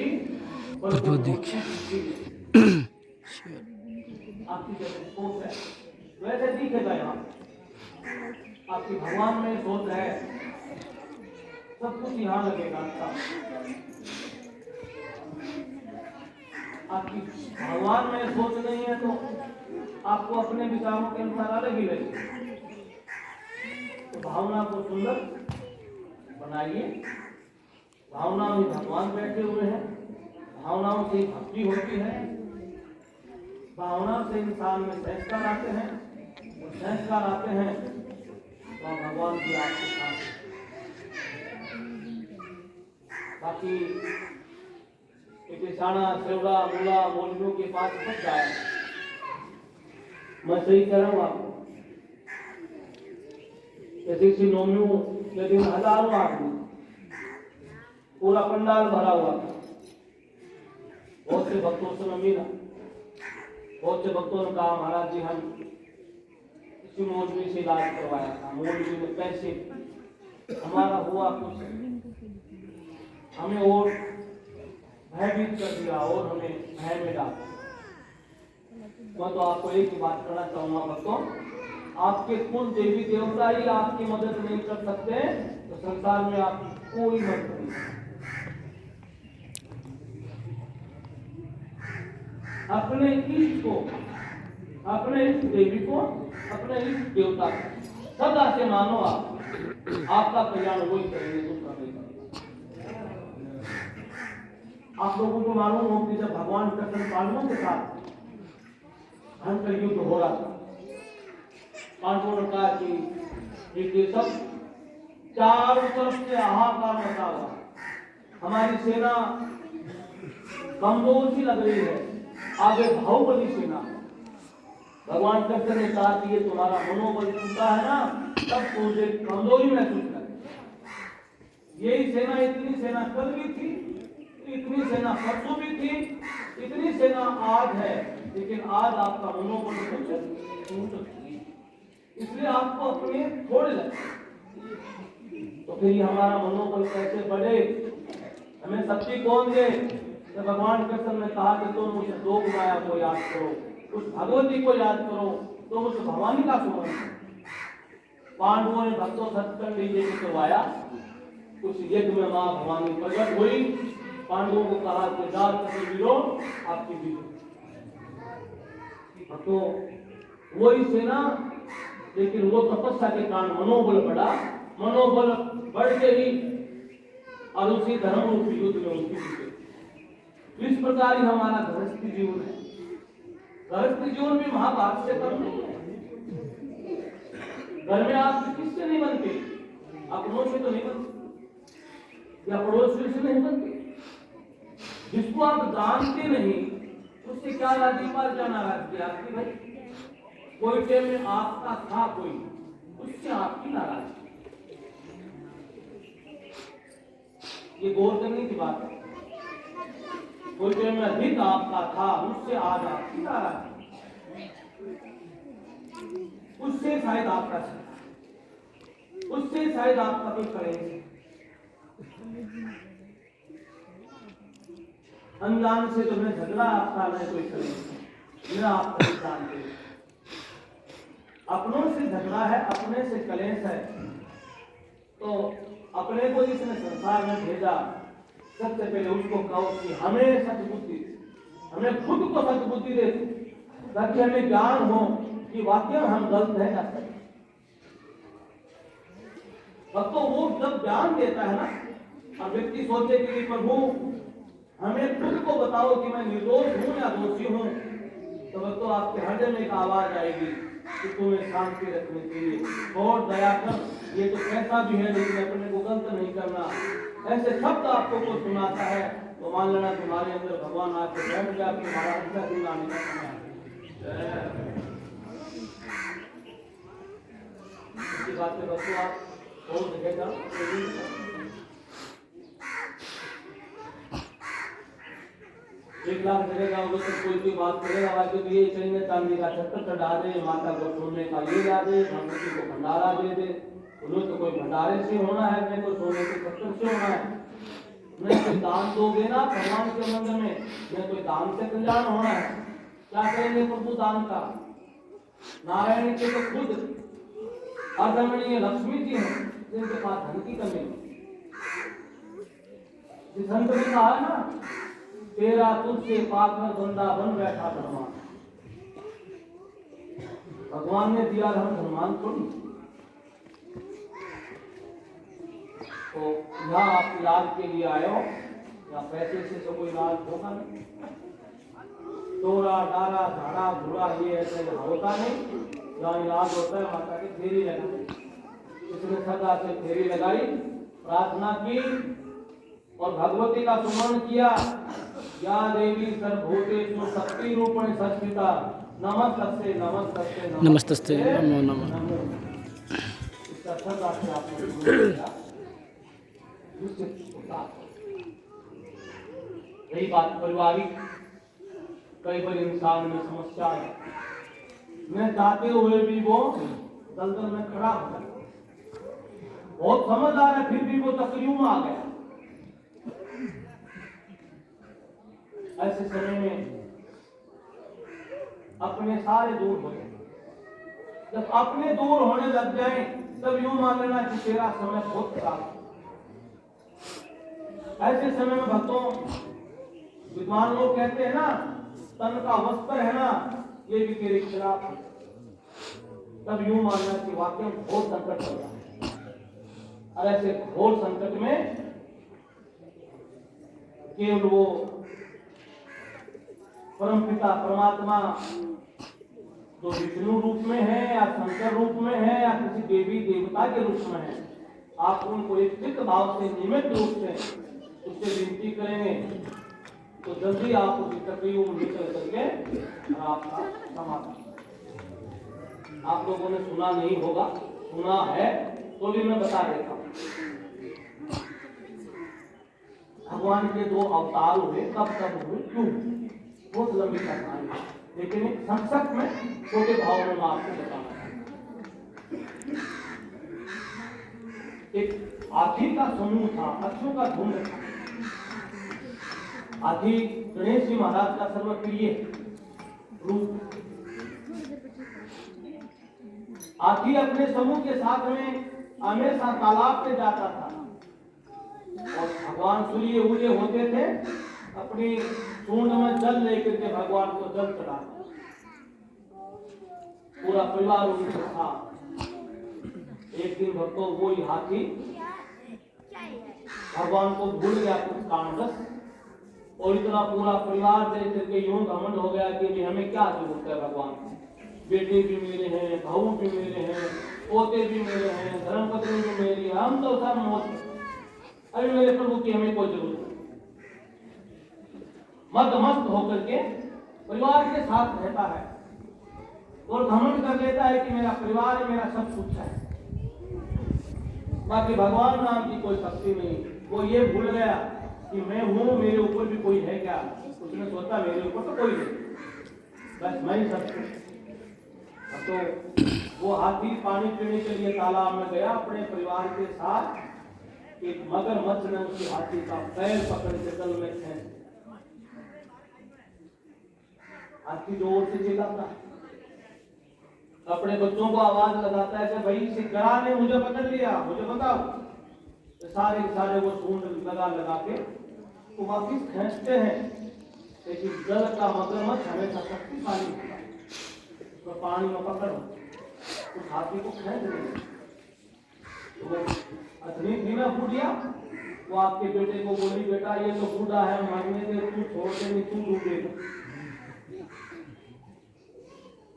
आपकी जैसे सोच है वैसे दिखेगा। यहाँ आपकी भगवान में सोच है, सब कुछ यहाँ लगेगा। अच्छा, आपकी भगवान में सोच नहीं है तो आपको अपने विचारों के अनुसार अलग ही लगेगी। तो भावना को सुंदर बनाइए। भावना में भगवान बैठे हुए हैं, भावनाओं से भक्ति होती है, भावना से इंसान में संस्कार आते हैं, और संस्कार आते हैं तो भगवान की आपके साथ। बाकी किसाना सेवड़ा मूला मौलवियों के पास सब जाए, मैं सही कह रहा हूँ आपको। जैसे नौमियों के दिन हजारों आदमी, पूरा पंडाल भरा हुआ था। बहुत से भक्तों से मैं मिला, बहुत से भक्तों ने कहा महाराज जी हम किसी मौलवी से इलाज करवाया था, मौलवी ने पैसे, हमारा हुआ कुछ, हमें और भयभीत कर दिया और हमें भय में डाला। मैं तो आपको एक ही बात करना चाहूंगा भक्तों, आपके कुल देवी देवता ही आपकी मदद नहीं कर सकते तो संसार में आपकी कोई मदद नहीं। अपने इष्ट को, अपने इष्ट देवी को, अपने इष्ट देवता को सदा से मानो। आपका कल्याण वही करेंगे, दूसरा नहीं करेंगे। आप लोगों को मालूम हो कि जब भगवान कृष्ण पांडवों के साथ भयंकर युद्ध हो रहा था, पांडवों ने कहा कि ये सब चारों तरफ से हाहाकार मचा हुआ, हमारी सेना कमजोर सी लग रही है, आगे बाहुबली सेना। भगवान कृष्ण ने कहा कि ये तुम्हारा मनोबल टूटा है ना, तब तुझे कमजोरी महसूस करे। यही सेना, इतनी सेना कल भी थी, इतनी सेना परसों भी थी, इतनी सेना आज है, लेकिन आज आपका मनोबल टूट सकती है, इसलिए आपको अपने थोड़े लगते। तो फिर हमारा मनोबल कैसे बढ़े, हमें शक्ति कौन दे? तो भगवान कृष्ण ने कहा कि तुम उस दो माया को याद करो, उस भगवती को याद करो, तुम उस भवानी का सुमरण करो। पांडवों ने भक्तों सत्संग यज्ञ करवाया, उस यज्ञ में मां भवानी प्रकट हुई। पांडवों को कहा कि आपकी विजय। तो वही सेना, लेकिन वो तपस्या के कारण मनोबल बढ़ा, मनोबल बढ़ के ही और उसी धर्म रूपी युद्ध में उनकी विजय। इस प्रकार ही हमारा गृहस्थी जीवन है। गृहस्थी जीवन भी महाभारत से कम नहीं है। घर में आप किससे नहीं बनते? अपनों से तो नहीं बनते, या पड़ोसियों से नहीं बनते। जिसको आप जानते नहीं उससे क्या राजी पाल जाना राजी आपकी भाई। कोई टाइम में आपका था कोई, उससे आपकी नाराजगी, ये गौर करने की बात है। कोई टाइम में अधिक आपका था, उससे आज आपकी नाराजगी, उससे शायद आपका था, उससे शायद आपका कोई करेंगे। अनजान से तो मैं झगड़ा आपका नहीं कोई करे, मेरा आप जानते। अपनों से झगड़ा है, अपने से कलेश है, तो अपने को जिसने संसार में भेजा सबसे पहले उसको कहो कि हमें सद्बुद्धि, हमें खुद को सद्बुद्धि दे, ताकि हमें ज्ञान हो कि वाकई हम गलत है या सही। तो वो जब ज्ञान देता है ना, अब व्यक्ति सोचे कि प्रभु हमें खुद को बताओ कि मैं निर्दोष हूं या दोषी हूं, तो आपके हृदय में एक आवाज आएगी कि तुम्हें शांति रखने के लिए और दया कर, ये तो कैसा भी है लेकिन अपने को गलत नहीं करना, ऐसे शब्द आपको को सुनाता है, तो मान लेना तुम्हारे अंदर भगवान आपको बैठ गया, तुम्हारा अच्छा दिन आने का समय। इसी बात से बच्चों आप बहुत देखेगा, एक लाख जगह उधर तक कोई बात करेगा, बाकी ये चाहिए चांदी का छत्र चढ़ा दे, माता को सोने का ये ला दे, भगवती को भंडारा दे दे, उन्हें तो कोई भंडारे से होना है, अपने को सोने के छत्र से होना है। नहीं कोई दान दोगे ना भगवान के मंदिर में, नहीं कोई दान से कल्याण होना है। क्या करेंगे प्रभु दान का? नारायण के तो खुद अर्धमणीय लक्ष्मी जी हैं, जिनके पास धन की कमी नहीं। संत ने कहा है ना, तेरा तुझसे पाकर बंदा बन बैठा धनवान। भगवान ने दिया हम धनवान थोड़ी। तो यहाँ आप इलाज के लिए आए हो, या पैसे से तो कोई इलाज होगा नहीं, डोरा डारा झाड़ा भूरा ये ऐसे होता नहीं। जहाँ इलाज होता है माता की फेरी लगाई, इसने सदा से फेरी लगाई, प्रार्थना की और भगवती का सुमरण किया। या देवी सर्वभूतेषु शक्ति रूपेण संस्थिता नमस्तस्ते नमस्तस्ते नमस्तस्ते नमो नमः। इसका सदा से आपने यही बात पारिवारिक कई बार इंसान में समस्या है, मैं चाहते हुए भी वो दलदल में खड़ा हो गया, बहुत समझदार है फिर भी वो तकलीफ में आ गया। ऐसे समय में अपने सारे दूर हो जाए, जब अपने दूर होने लग जाए तब यूं मान लेना कि तेरा समय बहुत खराब है। ऐसे समय में भक्तों, विद्वान लोग कहते हैं ना, तन का वस्त्र है ना ये भी तेरे खिलाफ है, तब यूं मानना कि वाकई घोर संकट चल रहा है। और ऐसे घोर संकट में केवल वो परम पिता परमात्मा जो विष्णु रूप में है या शंकर रूप में है या किसी देवी देवता के रूप में है, आप उनको एक चित्त भाव से नियमित रूप से उससे विनती करेंगे तो जल्दी आप उस तकलीफ में निकल करके आपका समाधान। आप लोगों ने सुना नहीं होगा, सुना है तो भी मैं बता देता हूँ। भगवान के दो अवतार हुए, कब कब हुए, क्यों, बहुत लंबी कहानी है, लेकिन एक संक्षिप्त में छोटे भाव में मैं आपको बताना। एक हाथी का समूह था, हाथियों का झुंड था। हाथी गणेश जी महाराज का सर्वप्रिय रूप। हाथी अपने समूह के साथ में हमेशा तालाब पे जाता था और भगवान सूर्य उदय होते थे, अपनी सूंड में जल लेकर के भगवान को जल चढ़ाते, पूरा परिवार उनके साथ। एक दिन भक्तों वो हाथी भगवान को भूल गया कुछ कारणवश, और इतना पूरा परिवार देख करके यूं घमंड हो गया कि हमें क्या जरूरत है भगवान, बेटे भी मेरे हैं, भाऊ भी मेरे हैं, पोते भी मेरे हैं, धर्मपत्नी भी मेरी है, हम तो सब मौत, अरे मेरे प्रभु की हमें कोई जरूरत नहीं। मस्त होकर के परिवार के साथ रहता है और घमंड कर लेता है कि मेरा परिवार मेरा सब कुछ है, बाकी भगवान नाम की कोई शक्ति नहीं। वो ये भूल गया कि मैं हूं, मेरे ऊपर भी कोई है क्या। उसने सोचा मेरे ऊपर तो कोई नहीं, बस मैं ही सब कुछ। तो वो हाथी पानी पीने के लिए तालाब में गया अपने परिवार के साथ। एक मगरमच्छ ने उसके हाथी का पैर पकड़ के जल में खींच, हाथी जोर से चिल्लाता है, अपने बच्चों को आवाज लगाता है कि भाई इसे गरा ने मुझे पकड़ लिया, मुझे बताओ। तो सारे सारे वो सूंड लगा के तो वापिस खींचते हैं। लेकिन जल का मगरमच्छ हमेशा शक्तिशाली होता है, उसको पानी में पकड़ उस हाथी को खींच लेंगे। तो अतनी थी ना बुढ़िया, वो आपके बेटे को बोली, बेटा ये तो बूढ़ा है, मरने दे, तू छोड़ दे, नहीं तू डूबेगा।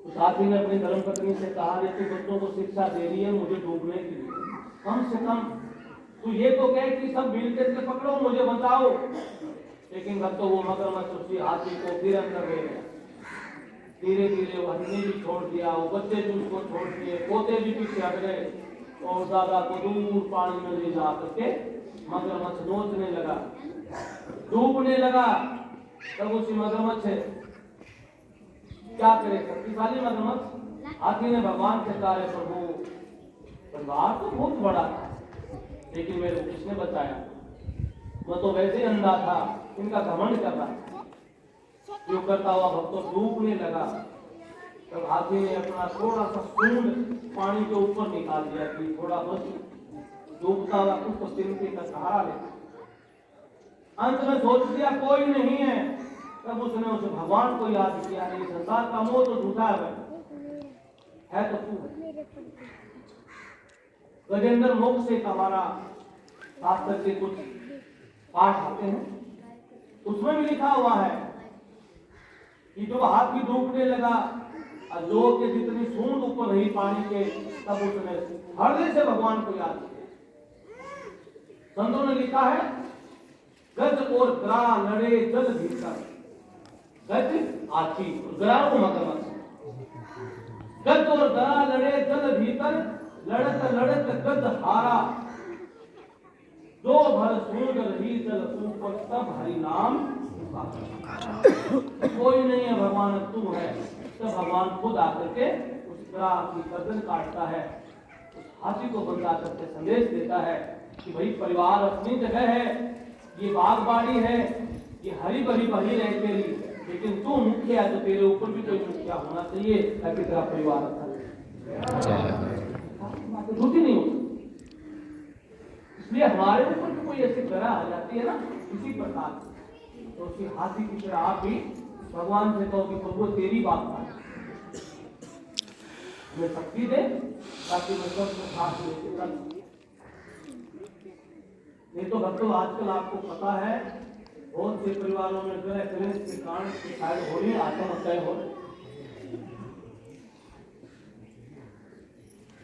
तो साथी ने अपनी धर्मपत्नी से कहा, ये तू बच्चों को शिक्षा दे रही है मुझे डूबने के लिए, कम से कम तू ये तो कह कि सब मिलकर के पकड़ो मुझे बचाओ। लेकिन अब तो वो मगरमच्छ उसी हाथी को फिर अंदर ले गया। धीरे धीरे वो हथनी भी छोड़ दिया, वो बच्चे भी उसको छोड़ दिए, पोते भी पीछे हट गए और दादा को दूर पानी में ले जा करके मगरमच्छ नोचने लगा, डूबने लगा। तब उसी मगरमच्छ क्या करे, शक्तिशाली मगरमच्छ, हाथी ने भगवान से कहा, प्रभु परिवार तो बहुत बड़ा था लेकिन मेरे को किसने बचाया, मैं तो वैसे ही अंधा था, इनका घमंड कर रहा था। जो करता हुआ भक्त डूबने लगा। तब हाथी ने अपना थोड़ा सा सूंड पानी के ऊपर निकाल दिया कि थोड़ा बस डूबता हुआ उसको तिनके का सहारा ले। अंत में सोच दिया कोई नहीं है, तब उसने उस भगवान को याद किया, ये संसार का मोह तो झूठा है तो तू है। गजेंद्र मोक्ष से हमारा शास्त्र के कुछ पाठ आते हैं, उसमें भी लिखा हुआ है कि जब हाथी डूबने लगा और जो के जितनी सूंड ऊपर रही पानी के, तब उसने हृदय से भगवान को याद किया। संतों ने लिखा है, गज और ग्रा लड़े जल भीतर, गज हाथी, ग्रा को मगरमच्छ, गज और ग्रा लड़े जल भीतर, लड़त लड़त गद हारा, दो भर सूंड रही जल ऊपर, तब हरि नाम कोई नहीं है भगवान तू है। तब भगवान खुद आकर के उस ग्राह की गर्दन काटता है, उस हाथी को बंधा करके संदेश देता है कि भाई परिवार अपनी जगह है, ये बागबाड़ी है, ये हरी भरी भरी रह तेरी, लेकिन तू मुख्य है तो तेरे ऊपर भी कोई मुखिया होना चाहिए ताकि तेरा परिवार अच्छा तो झूठी नहीं हो। इसलिए हमारे ऊपर कोई ऐसी तरह आ जाती है ना इसी प्रकार, तो उसकी हाथी की तरह आप भी भगवान से कहो कि प्रभु तेरी बात मान, हमें शक्ति दे ताकि मैं सबको साथ लेके चल। नहीं तो भक्तों आजकल आपको पता है बहुत से परिवारों में ग्रह क्लेश के कारण शायद हो रही आत्महत्याएं हो रही।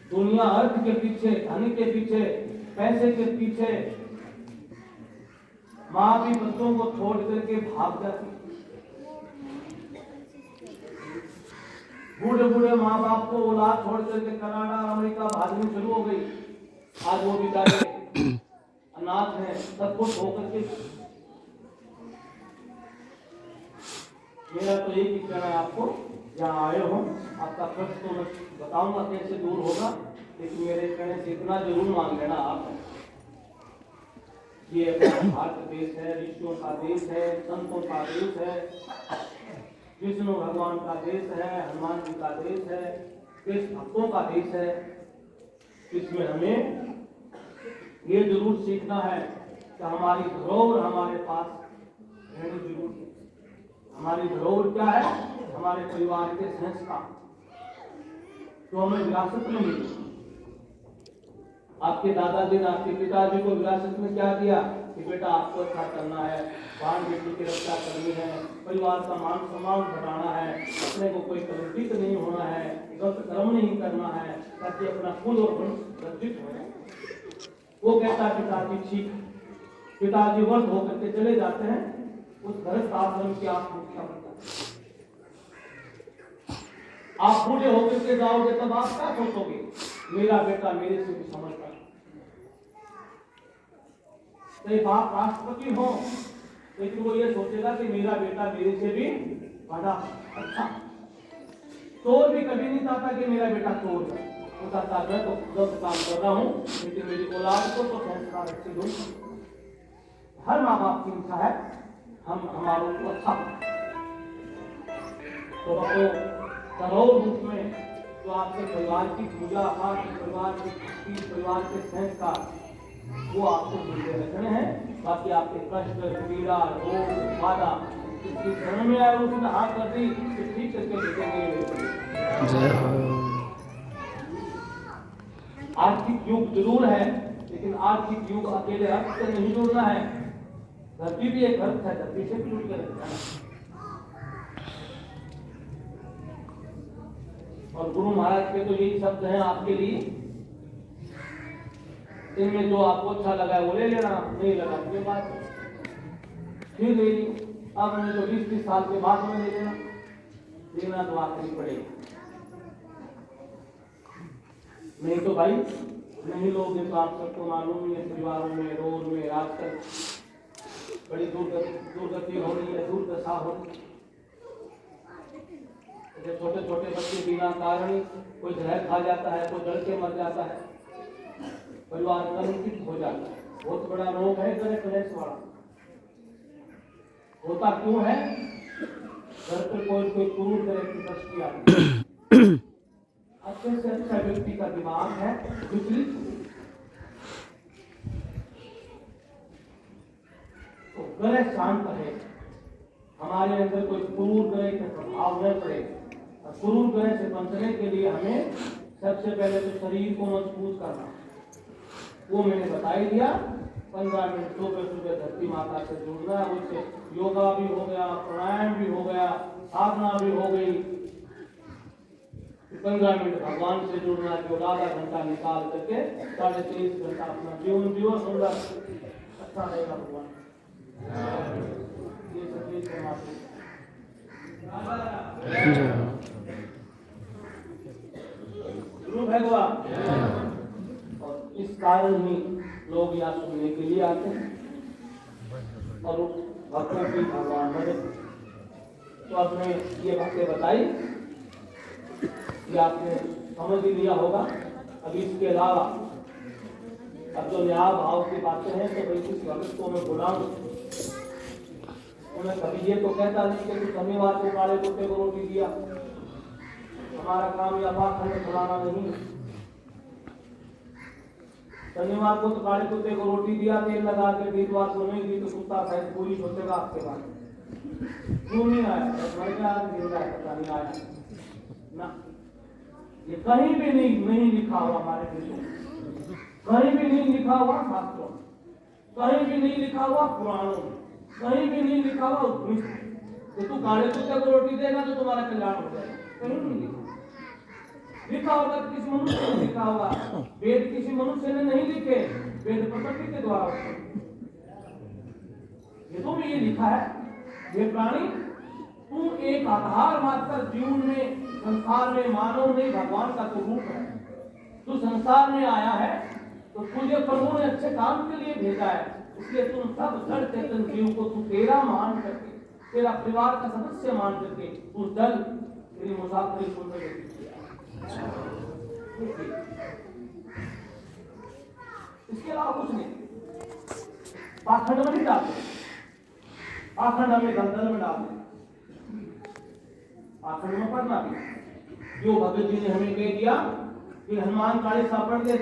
दुनिया अर्थ के पीछे, धन के पीछे, पैसे के पीछे, माँ भी बच्चों को छोड़ करके भाग जाती। बूढ़े बूढ़े माँ बाप को औलाद छोड़ करके कनाडा अमेरिका भागनी शुरू हो गई। आज वो बेचारे अनाथ हैं, सब कुछ होकर के। मेरा तो एक ही कहना है आपको, यहाँ आए हो, आपका कष्ट तो मैं बताऊंगा कैसे दूर होगा, लेकिन मेरे कहने से इतना जरूर मान लेना आप, ये अपना भारत देश है, ऋषियों का देश है, संतों का देश है, विष्णु भगवान का देश है, हनुमान जी का देश है, देश भक्तों का देश है। इसमें हमें ये जरूर सीखना है कि हमारी धरोहर हमारे पास रहनी जरूर है। हमारी धरोहर क्या है? हमारे परिवार के संस्कार जो हमें विरासत में मिली। आपके दादाजी ने आपके पिताजी को विरासत में क्या दिया कि बेटा आपको अच्छा करना है, बाण बेटी की रक्षा करनी है, परिवार का मान सम्मान बढ़ाना है, अपने को कोई कलंकित नहीं होना है, गलत कर्म नहीं करना है, ताकि अपना कुल और वंश रक्षित हो जाए। वो कहता है पिताजी ठीक, पिताजी वर्ष होकर के चले जाते हैं, उस गृहस्थ आश्रम की आप मुखिया बनता है। आप बूढ़े होकर के जाओगे तब आप क्या सोचोगे? मेरा बेटा मेरे से भी समझता है। तो बाप राष्ट्रपति हो लेकिन वो ये सोचेगा कि मेरा बेटा मेरे से भी बड़ा अच्छा। चोर भी कभी नहीं चाहता कि मेरा बेटा चोर है, वो चाहता मैं तो गलत काम कर रहा हूँ लेकिन मेरी औलाद को तो संस्कार अच्छे दूँ। हर माँ बाप की इच्छा है हम हमारों को अच्छा। तो हमको करोड़ रूप में जो आपके परिवार की पूजा पाठ, परिवार के संस्कार वो आपको मिलते रहते हैं। बाकी आपके कष्ट, पीड़ा, रोग, बाधा इसकी शरण में आए उसने हाथ कर दी तो ठीक करके देखेंगे। जय हो। आर्थिक युग जरूर है, लेकिन आर्थिक युग अकेले अर्थ से नहीं जुड़ना है। धरती भी एक अर्थ है, धरती से भी जुड़ के रहना है। और गुरु महाराज के तो यही शब्द हैं आपके लिए, इनमें जो आपको अच्छा लगा है वो ले लेना, नहीं लगा के बाद फिर ले ली। अब हमें तो 20-30 साल के बाद में ले लेना, लेना तो आखिरी पड़ेगा। नहीं तो भाई नहीं लोगे तो आप सबको मालूम ही है, परिवारों में, रोड में आजकल बड़ी दुर्गति हो रही है, दुर्दशा हो रही है। छोटे छोटे बच्चे बिना कारण कोई जहर खा जाता है, कोई डर के मर जाता है, परिवार कलंकित हो जाता है। बहुत बड़ा रोग है कलेश वाला। होता क्यों है? घर पे कोई क्रूर तरह की दृष्टि आती है। अच्छे से अच्छा व्यक्ति का दिमाग है विचलित, तो ग्रह शांत है, हमारे अंदर कोई क्रूर ग्रह का प्रभाव न पड़े। क्रूर ग्रह से बचने के लिए हमें सबसे पहले तो शरीर को मजबूत करना, वो मैंने बता ही दिया। 15 मिनट सुबह धरती माता से जुड़ना, उससे योगा भी हो गया, प्राणायाम भी हो गया, साधना भी हो गई। 15 मिनट भगवान से जुड़ना, जो आधा घंटा निकाल करके 23.5 घंटा अपना जीवन जीवन सुंदर अच्छा रहेगा भगवान। ये सभी समाप्त। गुरु भगवान, और इस कारण ही लोग यहाँ सुनने के लिए आते हैं और भक्तों की भगवान मदद। तो आपने ये बातें बताई कि आपने समझ ही लिया होगा। अभी इसके अलावा अब जो न्याय भाव की बातें हैं तो भाई किस भगत को मैं बुलाऊं, तो मैं कभी ये तो कहता नहीं कि शनिवार को काले कुत्ते को रोटी दिया, हमारा काम या पाखंड फैलाना नहीं। शनिवार को तो काले कुत्ते को रोटी दिया, तेल लगा के, वीरवार को नहीं दी तो कुत्ता शायद पूरी सोचेगा आपके बाद क्यों नहीं आया, मर गया जिंदा है पता नहीं आया ना। ये कहीं भी नहीं लिखा हुआ हमारे देश में, कहीं भी नहीं लिखा हुआ शास्त्रों, कहीं भी नहीं लिखा हुआ पुराणों में, कहीं भी नहीं लिखा हुआ उपनिषद में कि तू काले कुत्ते को रोटी देगा तो तुम्हारा कल्याण हो जाएगा। कहीं नहीं लिखा होगा, किसी मनुष्य ने लिखा होगा। वेद किसी मनुष्य ने नहीं लिखे, वेद प्रकृति के द्वारा ये तो भी ये लिखा है, ये प्राणी तू एक आधार मात्र जीवन में, संसार में मानव नहीं भगवान का तो रूप है। तू संसार में आया है तो तुझे प्रभु ने अच्छे काम के लिए भेजा है, इसलिए तुम सब जड़ चेतन जीव को तू तेरा मान करके, तेरा परिवार का सदस्य मान करके तू दल तेरी मुसाफिरी सुन रही। इसके अलावा कुछ नहीं। पाखंड में नहीं डालते, पाखंड हमें दलदल में डालते, पाखंड में पढ़ना भी। जो भगत जी ने हमें कह दिया कि हनुमान चालीसा पढ़ के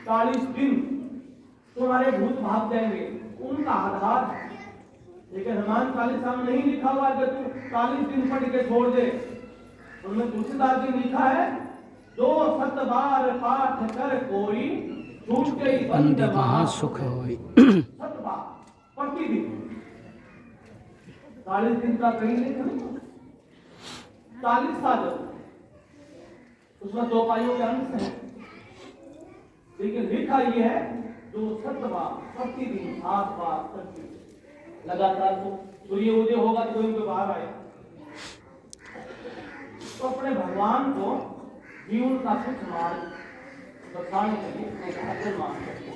40 दिन तुम्हारे भूत भाग जाएंगे, उनका आधार है। लेकिन हनुमान चालीसा में नहीं लिखा हुआ कि तू 40 दिन पढ़ के छोड़ दे। उनमें तुलसीदास जी लिखा है, जो 7 बार पाठ कर कोई छूटे बंद महासुख होई। 7 बार प्रतिदिन, 40 दिन का कहीं नहीं, 40 साल उसमें 2 पाइयों के अंश है। लेकिन लिखा ये है जो 7 बार प्रतिदिन 7 बार लगातार तो सूर्य उदय होगा तो कोई बाहर आएगा। तो अपने भगवान को जीवन का सुख मार्ग बताने के लिए एक आचरण मान सकते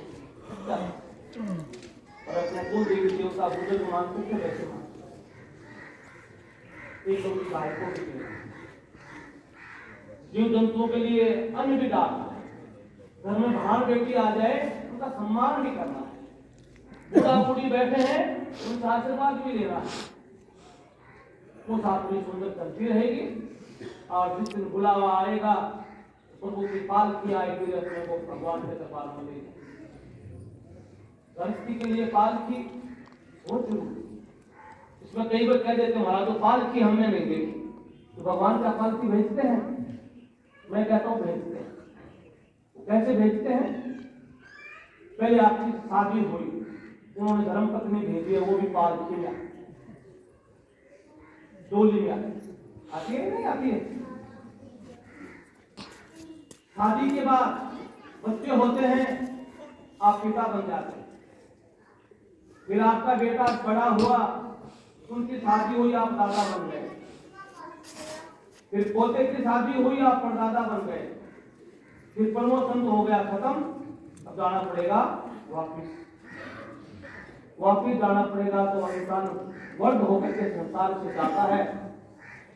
और अपने कुल देवी देवता बुद्ध को मान सकते वैसे मान एक लोग सहायकों के लिए, जीव जंतुओं के लिए अन्न भी डालना है। घर में भाड़ बेटी आ जाए उनका सम्मान भी करना है। बूढ़ा बूढ़ी बैठे हैं उनका आशीर्वाद भी लेना है। वो साथ में सुंदर चलती रहेगी और जिस दिन बुलावा आएगा प्रभु की पालकी आएगी अपने को भगवान के दरबार में ले जाएगी। गृहस्थी के लिए पालकी बहुत जरूरी। इसमें कई बार कह देते हैं महाराज तो पालकी हमने नहीं देखी, तो भगवान क्या पालकी भेजते हैं? मैं कहता हूँ भेजते हैं। कैसे भेजते हैं? पहले आपकी शादी हुई, उन्होंने धर्म पत्नी भेजी है, वो भी पालकी में डोली में आती है नहीं आती है। शादी के बाद बच्चे होते हैं, आप पिता बन जाते हैं। फिर आपका बेटा बड़ा हुआ, उनकी शादी हुई, आप दादा बन गए। फिर पोते की शादी हुई, आप परदादा बन गए। फिर प्रमोशन हो गया खत्म, अब जाना पड़ेगा वापिस जाना पड़ेगा। तो इंसान वर्ग होकर के संसार से जाता है,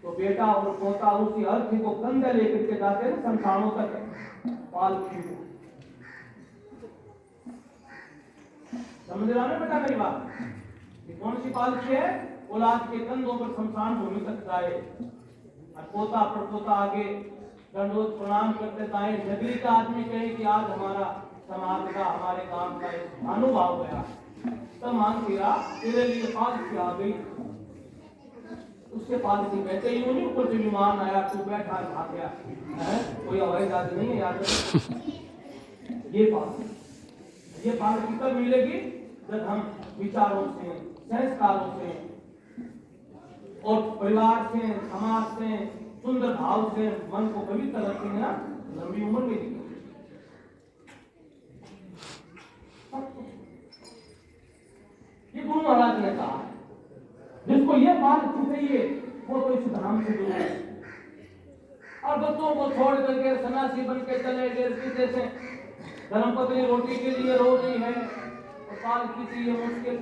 तो बेटा और पोता उसी अर्थी को कंधे लेकर के जाते हैं संसारों तक पालकी को। समझ रहा है बेटा मेरी बात? ये कौन सी पालकी है? औलाद के कंधों पर शमशान भूमि तक जाए और पोता परपोता आगे दंडवत प्रणाम करते जाए। नगरी का आदमी कहे कि आज हमारा समाज का हमारे गांव का एक अनुभव गया, तब मान तेरा तेरे लिए पालकी आ गई। उससे पालकी कहते ही नहीं, ऊपर से विमान आया, तू बैठा भाग गया, कोई हवाई जहाज नहीं है याद रखो। ये पालकी कब मिलेगी? जब हम विचारों से, संस्कारों से और परिवार से, समाज से, सुंदर भाव से मन को पवित्र रखेंगे ना, लंबी उम्र में दिखेगी। ये गुरु महाराज ने कहा, जिसको ये पालकी चाहिए वो तो इस धाम से दूर है। और बच्चों को छोड़ करके सन्यासी बन के चले गए, किसी से धर्मपत्नी रोटी के लिए रो रही है, पालकी चाहिए मुश्किल।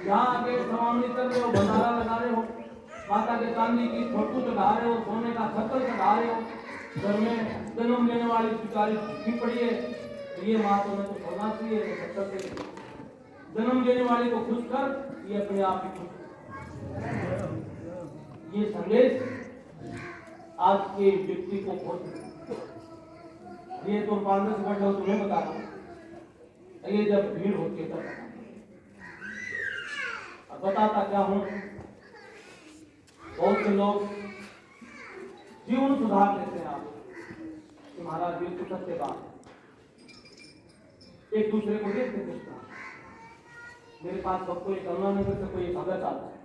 यहाँ आके समावनी कर रहे हो, भंडारा लगा रहे हो, माता के चांदी की फोटो चढ़ा रहे हो, सोने का छत्र चढ़ा रहे हो, घर में जन्म लेने वाली बेचारी भूखी पड़ी है, ये माँ तो मैं तो सोना चाहिए, छत्र से जन्म लेने वाली को खुश कर, ये अपने आप ही खुश। ये संदेश आज के व्यक्ति को बहुत, ये तो 5-10 मिनट हो तुम्हें बता रहा हूँ, ये जब भीड़ होती है तब बताता क्या हूं। बहुत से लोग जीवन सुधार लेते हैं आप कि महाराज ये तो सत्य बात है, एक दूसरे को देखते देखता। मेरे पास सबको एक गंगानगर से कोई भगत आता है,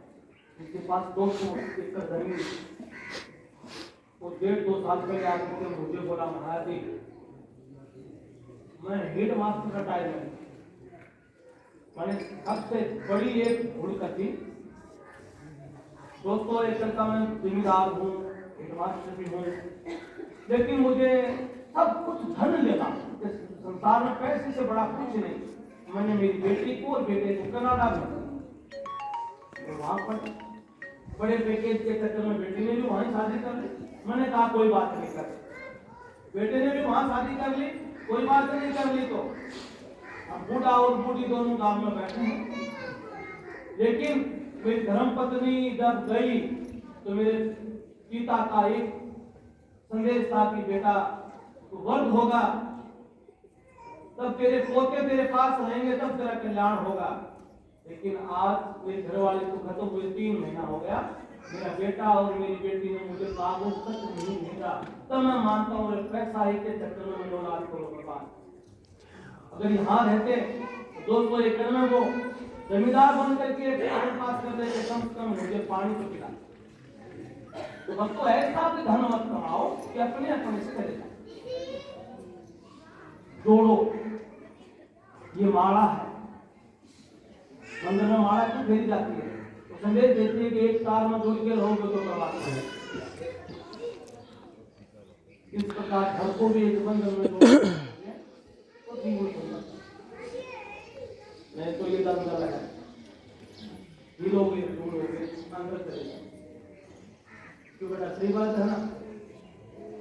जिसके पास 200 एकड़ जमीन, वो 1.5-2 साल पहले आकर मुझे बोला महाराज जी मैं हेड मास्टर रिटायर में, मैंने सबसे बड़ी एक भूल कर दी। 200 एकड़ का मैं जिम्मेदार हूँ, हेड मास्टर भी हूँ, लेकिन मुझे सब कुछ धन लेना, संसार में पैसे से बड़ा कुछ नहीं। मैंने मेरी बेटी को और बेटे को कनाडा में, वहां पर बड़े पैकेज के चक्कर में बेटी ने भी वहां शादी कर ली। मैंने कहा कोई बात नहीं कर, बेटे ने भी वहां शादी कर ली, कोई बात नहीं कर ली, तो अब बूढ़ा और बूढ़ी दोनों गांव में बैठे हैं। लेकिन मेरी धर्मपत्नी जब गई तो मेरे पिता का एक संदेश था कि बेटा तो वर्ग होगा, तब तेरे पोते तेरे पास रहेंगे, तब तेरा कल्याण होगा। लेकिन आज मेरे घर वाले को खत्म हुए 3 महीना हो गया, मेरा बेटा और मेरी बेटी ने मुझे कागज तक नहीं भेजा, तब मैं मानता हूँ पैसा ही के चक्कर में मैं औलाद को बर्बाद। अगर यहाँ रहते 200 एकड़ में वो जमींदार बन करके पास कर देते, कम से कम मुझे पानी तो पिला। तो बस तो ऐसा कि धन मत कमाओ कि अपने अपने से चले जाओ। जोड़ो, ये माला है, मंदिर में माला क्यों फेरी जाती है? तो संदेश देती है कि एक तार में जुड़ के रहोगे तो बर्बाद है। इस प्रकार घर को भी एक बंधन में तो नहीं तो ये दंगल है, हिलोगे ढूंढोगे अंदर चले जाओ। क्यों बेटा सही बात है ना?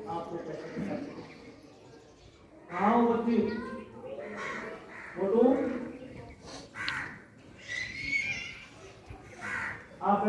आपको कैसे हाँ बच्ची फोटो आप